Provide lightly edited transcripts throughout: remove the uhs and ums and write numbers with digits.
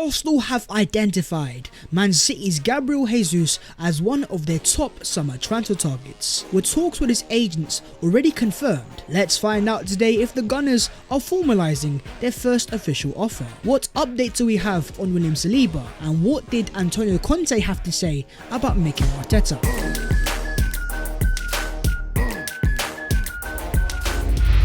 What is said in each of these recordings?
Arsenal have identified Man City's Gabriel Jesus as one of their top summer transfer targets, with talks with his agents already confirmed. Let's find out today if the Gunners are formalising their first official offer. What update do we have on William Saliba, and what did Antonio Conte have to say about Mikel Arteta?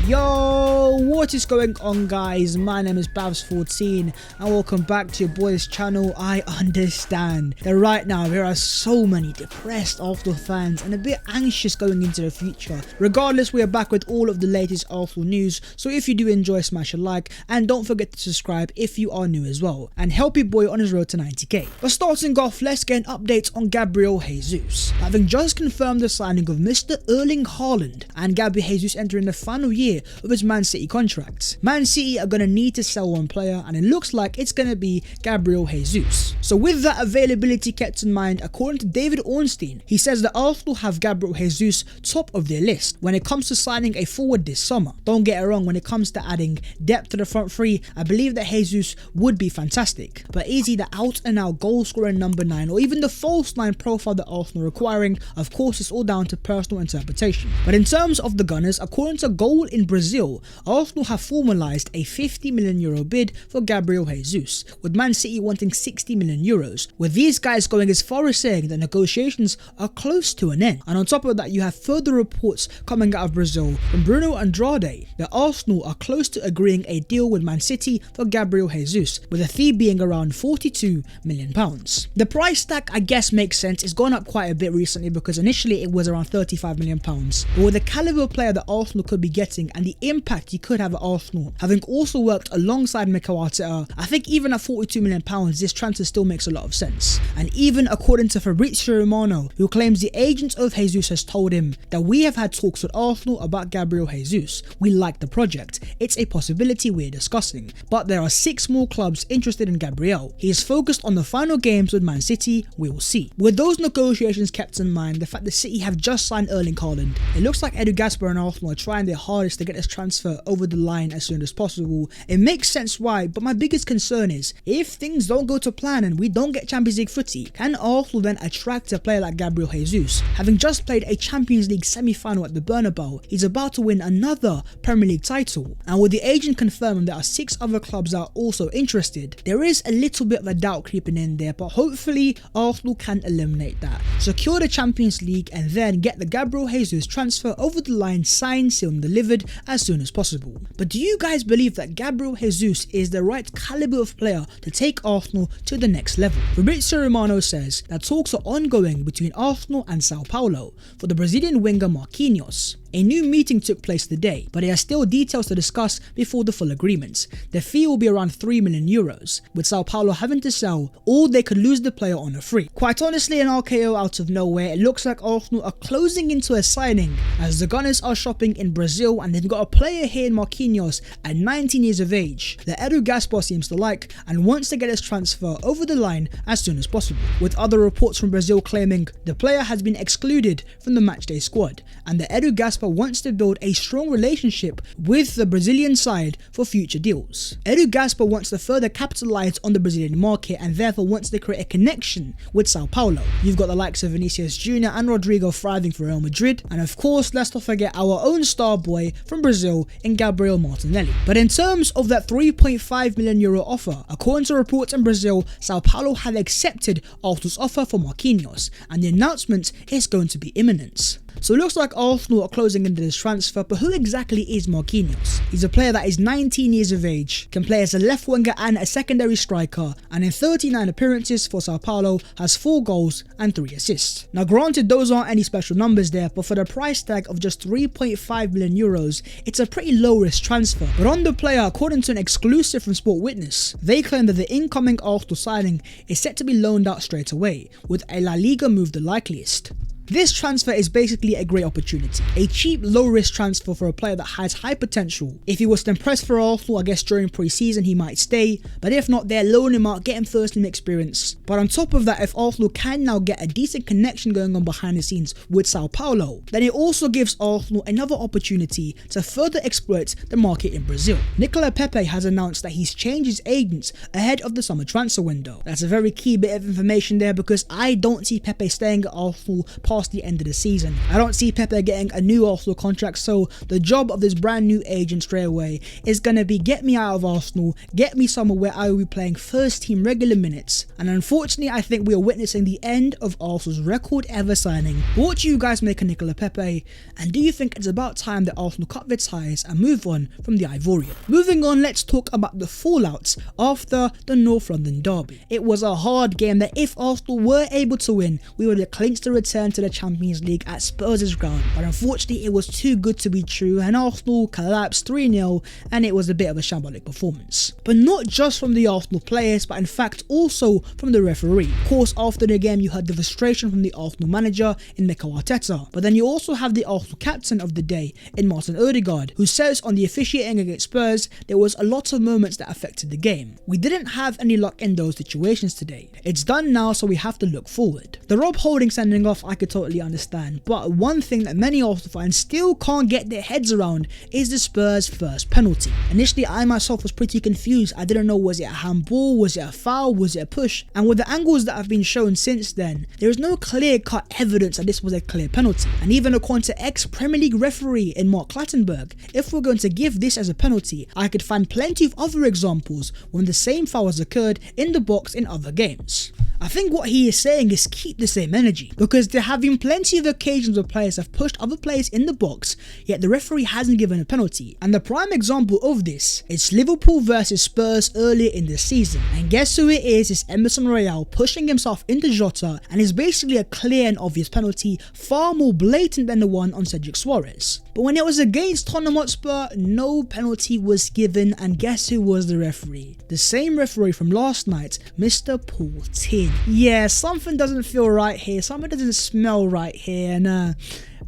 Yo, what is going on, guys? My name is Babs14 and welcome back to your boy's channel. I understand that right now there are so many depressed Arsenal fans and a bit anxious going into the future. Regardless, we are back with all of the latest Arsenal news, so if you do enjoy, smash a like and don't forget to subscribe if you are new as well, and help your boy on his road to 90k. But starting off, let's get an update on Gabriel Jesus. Having just confirmed the signing of Mr. Erling Haaland and Gabriel Jesus entering the final year of his Man City contract, Man City are going to need to sell one player, and it looks like it's going to be Gabriel Jesus. So with that availability kept in mind, according to David Ornstein, he says that Arsenal have Gabriel Jesus top of their list when it comes to signing a forward this summer. Don't get it wrong, when it comes to adding depth to the front three, I believe that Jesus would be fantastic, but is he the out and out goal scoring number 9 or even the false 9 profile that Arsenal are requiring? Of course, it's all down to personal interpretation. But in terms of the Gunners, according to Goal in Brazil, Arsenal have formalised a €50 million bid for Gabriel Jesus, with Man City wanting €60 million, with these guys going as far as saying that negotiations are close to an end. And on top of that, you have further reports coming out of Brazil from Bruno Andrade that Arsenal are close to agreeing a deal with Man City for Gabriel Jesus, with a fee being around £42 million. The price tag, I guess, makes sense. It's gone up quite a bit recently because initially it was around £35 million, but with the calibre player that Arsenal could be getting and the impact he could have at Arsenal, having also worked alongside Mikel Arteta, I think even at £42 million this transfer still makes a lot of sense. And even according to Fabrizio Romano, who claims the agent of Jesus has told him that we have had talks with Arsenal about Gabriel Jesus. We like the project, it's a possibility we're discussing, but there are 6 more clubs interested in Gabriel. He is focused on the final games with Man City, we will see. With those negotiations kept in mind, the fact that City have just signed Erling Haaland, it looks like Edu Gasper and Arsenal are trying their hardest to get this transfer over the line as soon as possible. It makes sense why, but my biggest concern is, if things don't go to plan and we don't get Champions League footy, can Arsenal then attract a player like Gabriel Jesus? Having just played a Champions League semi-final at the Bernabeu, he's about to win another Premier League title, and with the agent confirming there are 6 other clubs that are also interested, there is a little bit of a doubt creeping in there, but hopefully Arsenal can eliminate that, secure the Champions League, and then get the Gabriel Jesus transfer over the line, signed, sealed and delivered as soon as possible. But do you guys believe that Gabriel Jesus is the right calibre of player to take Arsenal to the next level? Fabrizio Romano says that talks are ongoing between Arsenal and Sao Paulo for the Brazilian winger Marquinhos. A new meeting took place today, but there are still details to discuss before the full agreement. The fee will be around €3 million, with Sao Paulo having to sell, or they could lose the player on a free. Quite honestly, an RKO out of nowhere, it looks like Arsenal are closing into a signing, as the Gunners are shopping in Brazil and they've got a player here in Marquinhos at 19 years of age that Edu Gasper seems to like and wants to get his transfer over the line as soon as possible, with other reports from Brazil claiming the player has been excluded from the matchday squad and that Edu Gasper wants to build a strong relationship with the Brazilian side for future deals. Edu Gasper wants to further capitalize on the Brazilian market and therefore wants to create a connection with Sao Paulo. You've got the likes of Vinicius Jr. and Rodrigo thriving for Real Madrid, and of course let's not forget our own star boy from Brazil in Gabriel Martinelli. But in terms of that €3.5 million offer, according to reports in Brazil, Sao Paulo have accepted Arsenal's offer for Marquinhos, and the announcement is going to be imminent. So it looks like Arsenal are closing into this transfer, but who exactly is Marquinhos? He's a player that is 19 years of age, can play as a left winger and a secondary striker, and in 39 appearances for Sao Paulo has 4 goals and 3 assists. Now granted, those aren't any special numbers there, but for the price tag of just €3.5 million, it's a pretty low risk transfer. But on the player, according to an exclusive from Sport Witness, they claim that the incoming Arsenal signing is set to be loaned out straight away, with a La Liga move the likeliest. This transfer is basically a great opportunity, a cheap, low-risk transfer for a player that has high potential. If he was to impress for Arsenal, I guess during pre-season he might stay, but if not, they'll loan him out, get him first-team experience. But on top of that, if Arsenal can now get a decent connection going on behind the scenes with Sao Paulo, then it also gives Arsenal another opportunity to further exploit the market in Brazil. Nicola Pepe has announced that he's changed his agents ahead of the summer transfer window. That's a very key bit of information there, because I don't see Pepe staying at Arsenal past the end of the season. I don't see Pepe getting a new Arsenal contract, so the job of this brand new agent straight away is going to be get me out of Arsenal, get me somewhere where I will be playing first team regular minutes. And unfortunately, I think we are witnessing the end of Arsenal's record ever signing. What do you guys make of Nicola Pepe, and do you think it's about time that Arsenal cut their ties and move on from the Ivorian? Moving on, let's talk about the fallouts after the North London derby. It was a hard game that if Arsenal were able to win, we would have clinched the return to the Champions League at Spurs' ground, but unfortunately it was too good to be true and Arsenal collapsed 3-0, and it was a bit of a shambolic performance. But not just from the Arsenal players, but in fact also from the referee. Of course, after the game you had the frustration from the Arsenal manager in Mikel Arteta, but then you also have the Arsenal captain of the day in Martin Odegaard, who says on the officiating against Spurs there was a lot of moments that affected the game. We didn't have any luck in those situations today. It's done now, so we have to look forward. The Rob Holding sending off I could totally understand, but one thing that many Arsenal fans still can't get their heads around is the Spurs' first penalty. Initially I myself was pretty confused. I didn't know, was it a handball, was it a foul, was it a push? And with the angles that have been shown since then, there is no clear-cut evidence that this was a clear penalty. And even according to ex-Premier League referee in Mark Clattenburg, if we're going to give this as a penalty, I could find plenty of other examples when the same foul has occurred in the box in other games. I think what he is saying is keep the same energy, because there have been plenty of occasions where players have pushed other players in the box, yet the referee hasn't given a penalty. And the prime example of this is Liverpool versus Spurs earlier in the season. And guess who it is? It's Emerson Royale pushing himself into Jota, and it's basically a clear and obvious penalty, far more blatant than the one on Cedric Soares. But when it was against Tottenham Hotspur, no penalty was given, and guess who was the referee? The same referee from last night, Mr. Paul Tin. Yeah, something doesn't feel right here, something doesn't smell right here, and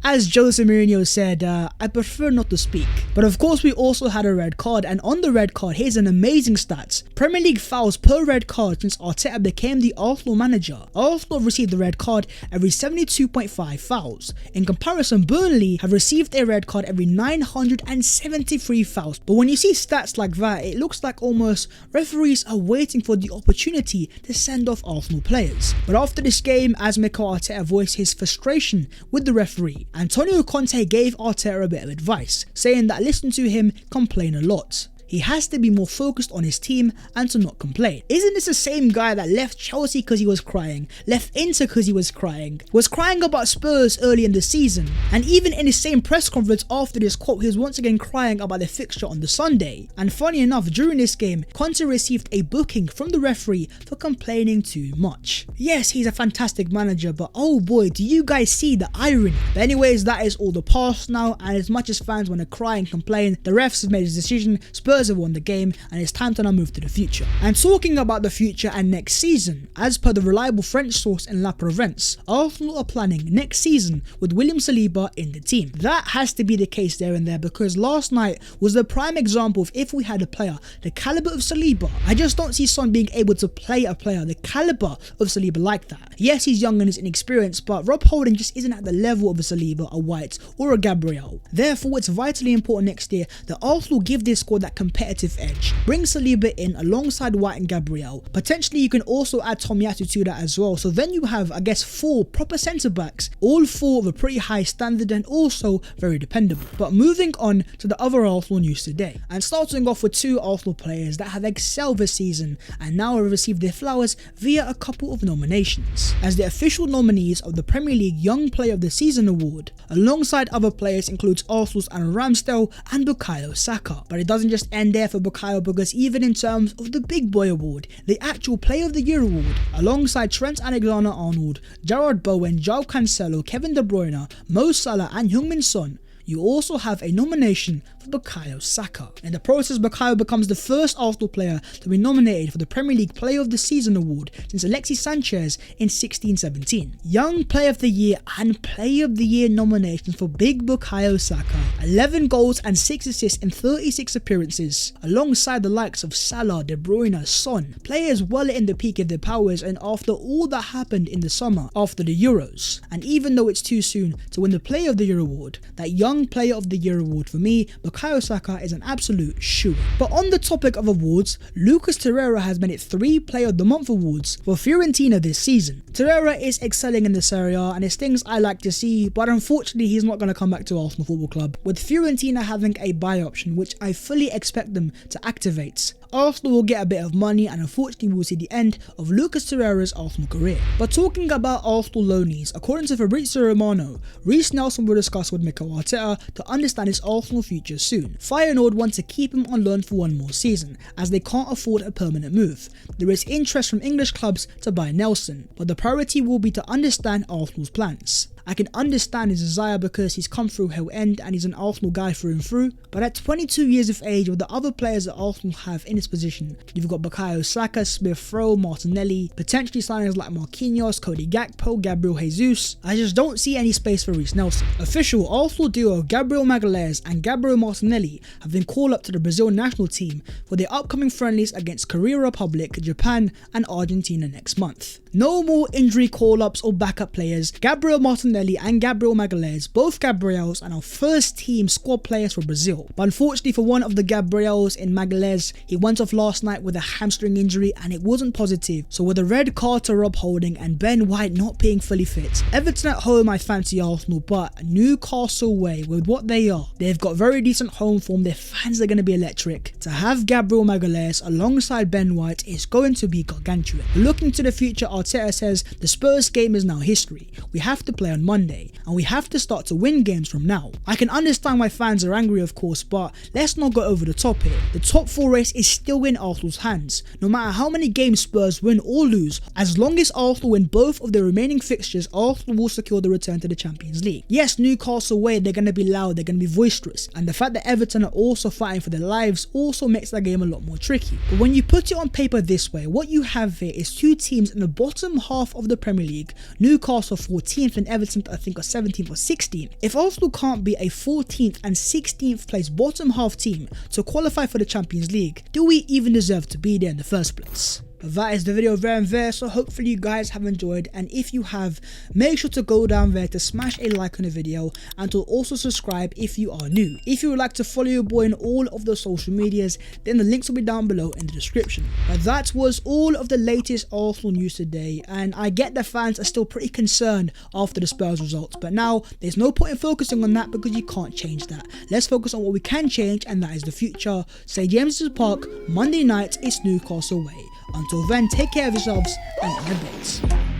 as Jose Mourinho said, I prefer not to speak. But of course we also had a red card, and on the red card, here's an amazing stat. Premier League fouls per red card since Arteta became the Arsenal manager. Arsenal have received the red card every 72.5 fouls. In comparison, Burnley have received a red card every 973 fouls. But when you see stats like that, it looks like almost referees are waiting for the opportunity to send off Arsenal players. But after this game, as Mikel Arteta voiced his frustration with the referee, Antonio Conte gave Arteta a bit of advice, saying that listen to him complain a lot. He has to be more focused on his team and to not complain. Isn't this the same guy that left Chelsea because he was crying, left Inter because he was crying about Spurs early in the season, and even in his same press conference after this quote, he was once again crying about the fixture on the Sunday. And funny enough, during this game, Conte received a booking from the referee for complaining too much. Yes, he's a fantastic manager, but oh boy, do you guys see the irony? But anyways, that is all the past now, and as much as fans want to cry and complain, the refs have made his decision. Spurs have won the game, and it's time to now move to the future. And talking about the future and next season, as per the reliable French source in La Provence, Arsenal are planning next season with William Saliba in the team. That has to be the case there and there, because last night was the prime example of if we had a player the caliber of Saliba. I just don't see Son being able to play a player the caliber of Saliba like that. Yes, he's young and is inexperienced, but Rob Holding just isn't at the level of a Saliba, a White, or a Gabriel. Therefore, it's vitally important next year that Arsenal give this squad that competitive edge. Bring Saliba in alongside White and Gabriel. Potentially you can also add Tomiyasu to that as well, so then you have, I guess, 4 proper centre backs, all 4 of a pretty high standard and also very dependable. But moving on to the other Arsenal news today, and starting off with 2 Arsenal players that have excelled this season and now have received their flowers via a couple of nominations as the official nominees of the Premier League Young Player of the Season award. Alongside other players includes Arsenal's Aaron Ramsdale and Bukayo Saka. But it doesn't just end there for Bukayo, because even in terms of the Big Boy Award, the actual Player of the Year award, alongside Trent Alexander-Arnold, Jarrod Bowen, João Cancelo, Kevin De Bruyne, Mo Salah and Heung-min Son, you also have a nomination for for Bukayo Saka. In the process, Bukayo becomes the first Arsenal player to be nominated for the Premier League Player of the Season award since Alexis Sanchez in 16-17. Young Player of the Year and Player of the Year nominations for Big Bukayo Saka. 11 goals and 6 assists in 36 appearances, alongside the likes of Salah, De Bruyne, Son. Players well in the peak of their powers, and after all that happened in the summer after the Euros, and even though it's too soon to win the Player of the Year award, that Young Player of the Year award for me, Bukayo Saka is an absolute shoo. But on the topic of awards, Lucas Torreira has made it 3 Player of the Month awards for Fiorentina this season. Torreira is excelling in the Serie A, and it's things I like to see, but unfortunately he's not going to come back to Arsenal Football Club, with Fiorentina having a buy option which I fully expect them to activate. Arsenal will get a bit of money, and unfortunately we will see the end of Lucas Torreira's Arsenal career. But talking about Arsenal loanees, according to Fabrizio Romano, Reiss Nelson will discuss with Mikel Arteta to understand his Arsenal future soon. Feyenoord want to keep him on loan for one more season, as they can't afford a permanent move. There is interest from English clubs to buy Nelson, but the priority will be to understand Arsenal's plans. I can understand his desire because he's come through Hell End and he's an Arsenal guy through and through, but at 22 years of age, with the other players that Arsenal have in his position, you've got Bukayo Saka, Smith Rowe, Martinelli, potentially signings like Marquinhos, Cody Gakpo, Gabriel Jesus. I just don't see any space for Reiss Nelson. Official Arsenal duo Gabriel Magalhaes and Gabriel Martinelli have been called up to the Brazil national team for their upcoming friendlies against Korea Republic, Japan and Argentina next month. No more injury call-ups or backup players. Gabriel Martinelli and Gabriel Magalhaes, both Gabriels, and our first team squad players for Brazil. But unfortunately for one of the Gabriels in Magalhaes, he went off last night with a hamstring injury and it wasn't positive. So with a red card to Rob Holding and Ben White not being fully fit, Everton at home I fancy Arsenal, but Newcastle away, with what they are, they've got very decent home form, their fans are going to be electric. To have Gabriel Magalhaes alongside Ben White is going to be gargantuan. Looking to the future, Arteta says the Spurs game is now history. We have to play on Monday and we have to start to win games from now. I can understand why fans are angry, of course, but let's not go over the top here. The top 4 race is still in Arsenal's hands. No matter how many games Spurs win or lose, as long as Arsenal win both of their remaining fixtures, Arsenal will secure the return to the Champions League. Yes, Newcastle away, they're going to be loud, they're going to be boisterous, and the fact that Everton are also fighting for their lives also makes that game a lot more tricky. But when you put it on paper this way, what you have here is 2 teams in the bottom half of the Premier League, Newcastle 14th and Everton I think are 17th or 16th. If Arsenal can't be a 14th and 16th place bottom half team to qualify for the Champions League, do we even deserve to be there in the first place? But that is the video there and there, so hopefully you guys have enjoyed, and if you have, make sure to go down there to smash a like on the video and to also subscribe if you are new. If you would like to follow your boy on all of the social medias, then the links will be down below in the description. But that was all of the latest Arsenal news today, and I get the fans are still pretty concerned after the Spurs results, but now there's no point in focusing on that because you can't change that. Let's focus on what we can change, and that is the future. St James's Park, Monday night, it's Newcastle away. Until then, take care of yourselves and in a bit.